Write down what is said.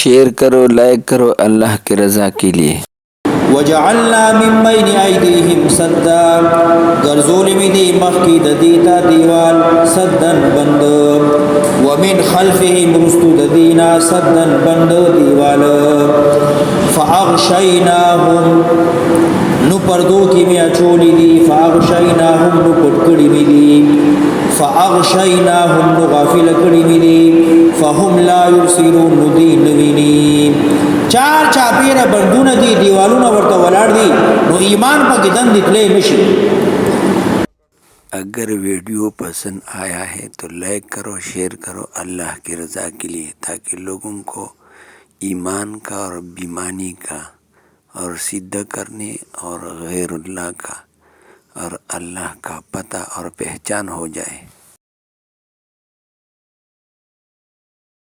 Share کرو، like کرو اللہ کی رضا کے لیے۔ وجعلنا من بين ايديهم سدا، غرزول می دی مخکی د دیتا دیوال سدن بند، ومن خلفهم رستو د دینا سدن بند دیوال، فاغشیناهم نو پردو کی می اچولی دی، فاغشیناهم نو پټکړی می دی، فاغشیناهم نو غافل کړی می دی، فهم لا یبصرون نو دی نویني، چار چاپیره بندونه دي، دیوالونه ورته ولاړ دي، نو ایمان پکې دن نکلے نشي۔ اگر ویڈیو پسند آیا ہے تو لائک کرو، شیئر کرو اللہ کی رضا کے لیے، تاکہ لوگوں کو ایمان کا اور بیمانی کا اور سجدہ کرنے اور غیر اللہ کا اور اللہ کا پتہ اور پہچان ہو جائے۔